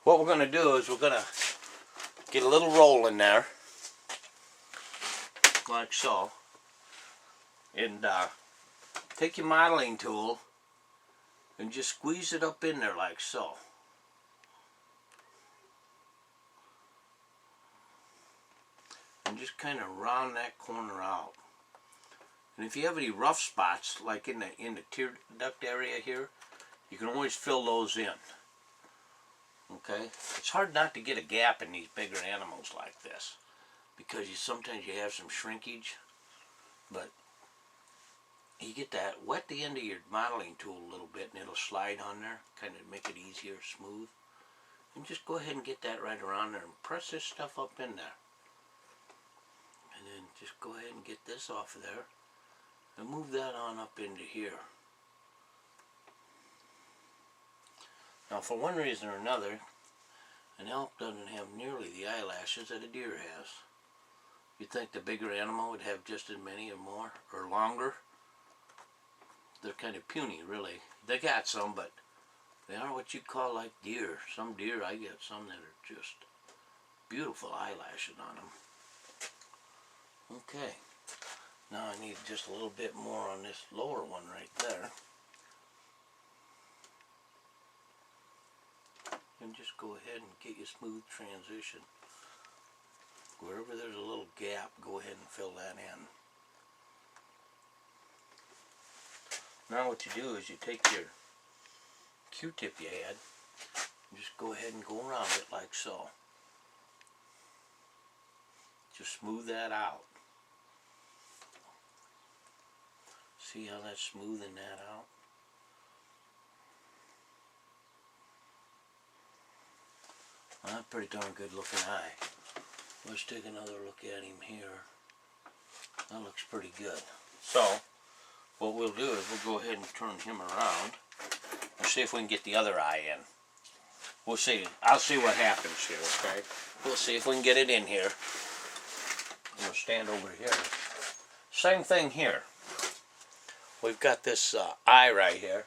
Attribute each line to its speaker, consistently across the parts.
Speaker 1: what we're going to do is we're going to get a little roll in there, like so, and take your modeling tool and just squeeze it up in there like so. And just kind of round that corner out. And if you have any rough spots, like in the tear duct area here, you can always fill those in. Okay? It's hard not to get a gap in these bigger animals like this, because sometimes you have some shrinkage, but you get that, wet the end of your modeling tool a little bit and it'll slide on there, kind of make it easier, smooth. And just go ahead and get that right around there and press this stuff up in there. And then just go ahead and get this off of there and move that on up into here. Now, for one reason or another, an elk doesn't have nearly the eyelashes that a deer has. You'd think the bigger animal would have just as many or more, or longer. They're kind of puny, really. They got some, but they aren't what you'd call like deer. Some deer, I get some that are just beautiful eyelashes on them. Okay, now I need just a little bit more on this lower one right there. And just go ahead and get your smooth transition. Wherever there's a little gap, go ahead and fill that in. Now what you do is you take your Q-tip you had, and just go ahead and go around it like so. Just smooth that out. See how that's smoothing that out? Well, that's a pretty darn good looking eye. Let's take another look at him here. That looks pretty good. So, what we'll do is we'll go ahead and turn him around and see if we can get the other eye in. We'll see. I'll see what happens here, okay? We'll see if we can get it in here. We'll stand over here. Same thing here. We've got this eye right here.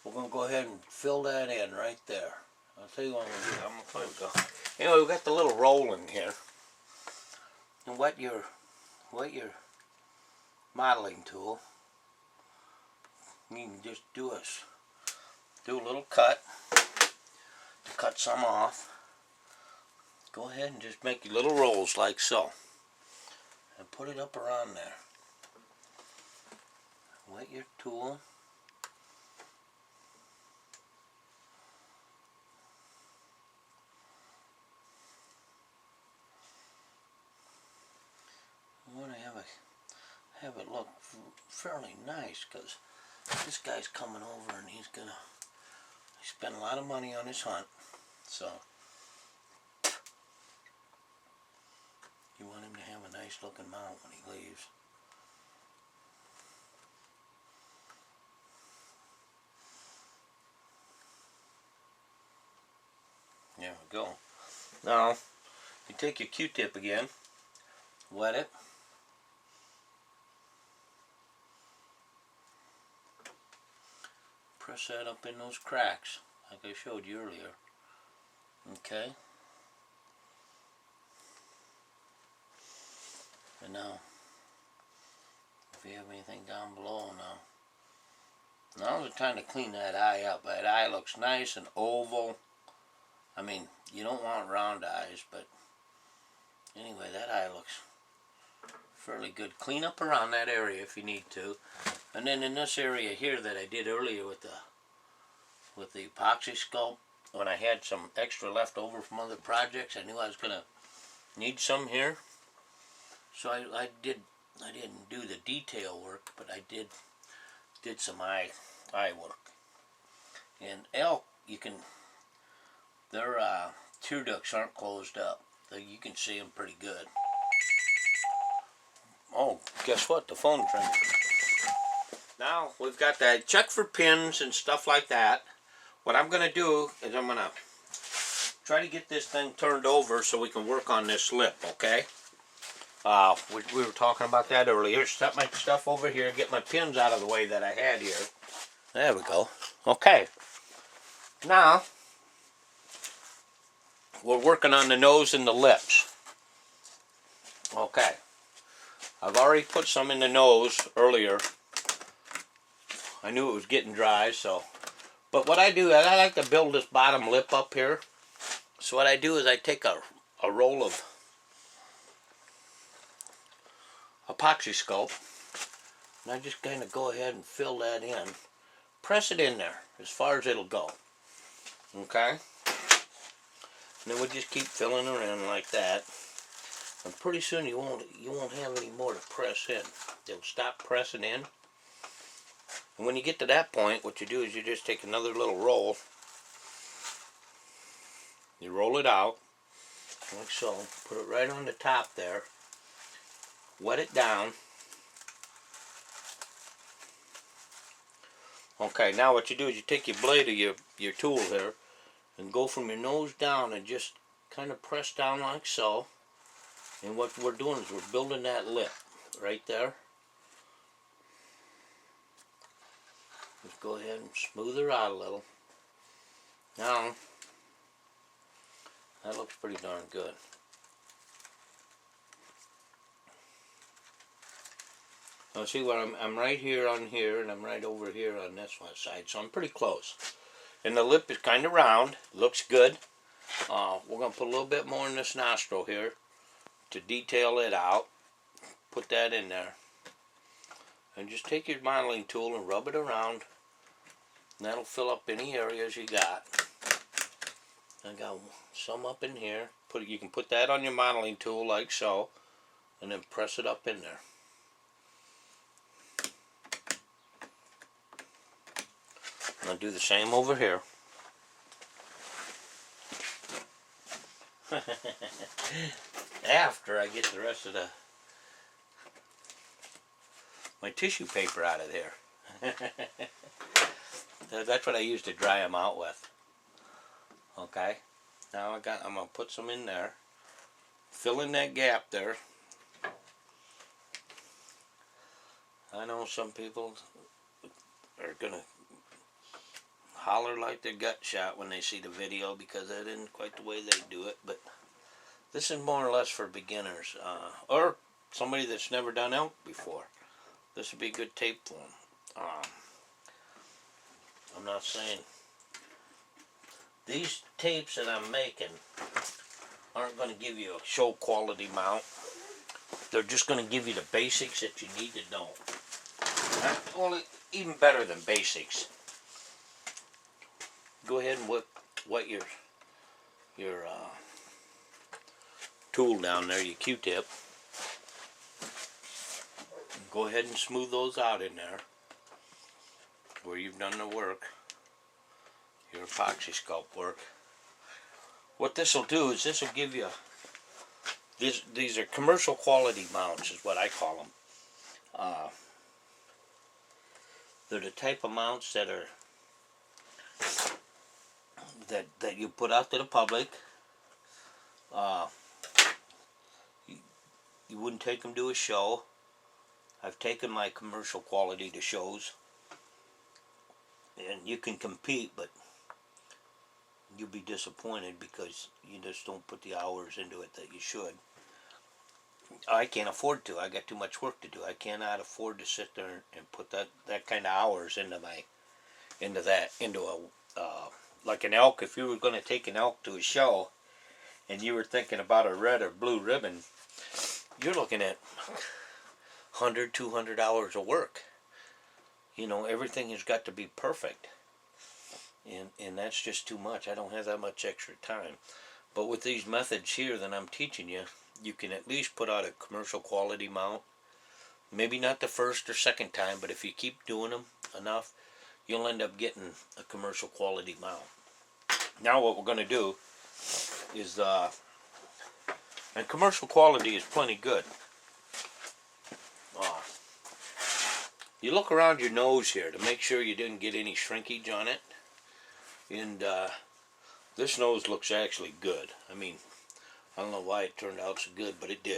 Speaker 1: We're going to go ahead and fill that in right there. I'll tell you what I'm going to do. I'm going to go. Anyway, we've got the little roll in here. And wet your modeling tool. You can just do a little cut to cut some off. Go ahead and just make your little rolls like so. And put it up around there. Wet your tool. I want to have it look fairly nice, because this guy's coming over and he spent a lot of money on his hunt, so you want him to have a nice looking mount when he leaves. There we go. Now, you take your Q-tip again, wet it. Press that up in those cracks, like I showed you earlier. Okay. And now, if you have anything down below now's the time to clean that eye up. That eye looks nice and oval. I mean, you don't want round eyes, but anyway, that eye looks fairly good. Clean up around that area if you need to. And then in this area here that I did earlier with the epoxy sculpt, when I had some extra left over from other projects, I knew I was going to need some here. So I didn't do the detail work, but I did some eye work. And elk, their tear ducts aren't closed up. You can see them pretty good. Oh, guess what? The phone's ringing. Now we've got that. Check for pins and stuff like that. What I'm going to do is I'm going to try to get this thing turned over so we can work on this lip, okay? We were talking about that earlier. Set my stuff over here, get my pins out of the way that I had here. There we go. Okay. Now, we're working on the nose and the lips. Okay. I've already put some in the nose earlier. I knew it was getting dry, so. But what I do is I like to build this bottom lip up here. So what I do is I take a roll of epoxy sculpt, and I just kind of go ahead and fill that in. Press it in there as far as it'll go. Okay? And then we just keep filling her in like that. And pretty soon you won't have any more to press in. They'll stop pressing in. And when you get to that point, what you do is you just take another little roll. You roll it out, like so. Put it right on the top there. Wet it down. Okay, now what you do is you take your blade of your tool here and go from your nose down and just kind of press down like so. And what we're doing is we're building that lip right there. Just go ahead and smooth her out a little. Now, that looks pretty darn good. Now see what I'm right here on here, and I'm right over here on this one side, so I'm pretty close. And the lip is kind of round, looks good. We're going to put a little bit more in this nostril here to detail it out. Put that in there. And just take your modeling tool and rub it around. And that'll fill up any areas you got. I got some up in here. You can put that on your modeling tool like so, and then press it up in there. I'll do the same over here. After I get the rest of my tissue paper out of there. That's what I use to dry them out with. Okay. Now I'm gonna put some in there. Fill in that gap there. I know some people are gonna holler like their gut shot when they see the video because that isn't quite the way they do it, but this is more or less for beginners, or somebody that's never done elk before. This would be a good tape for them. I'm not saying these tapes that I'm making aren't going to give you a show quality mount. They're just going to give you the basics that you need to know. Well, even better than basics. Go ahead and wet your tool down there, your Q-tip. Go ahead and smooth those out in there where you've done the work, your epoxy sculpt work. What this will do is this will give you, these are commercial quality mounts is what I call them. They're the type of mounts that are that you put out to the public. You wouldn't take them to a show. I've taken my commercial quality to shows, and you can compete, but you'll be disappointed because you just don't put the hours into it that you should. I can't afford to. I got too much work to do. I cannot afford to sit there and put that kind of hours into like an elk. If you were going to take an elk to a show and you were thinking about a red or blue ribbon, you're looking at 100, 200 hours of work. You know, everything has got to be perfect. And that's just too much. I don't have that much extra time. But with these methods here that I'm teaching you, you can at least put out a commercial quality mount. Maybe not the first or second time, but if you keep doing them enough, you'll end up getting a commercial quality mount. Now what we're going to do is, and commercial quality is plenty good. You look around your nose here to make sure you didn't get any shrinkage on it. And this nose looks actually good. I mean, I don't know why it turned out so good, but it did.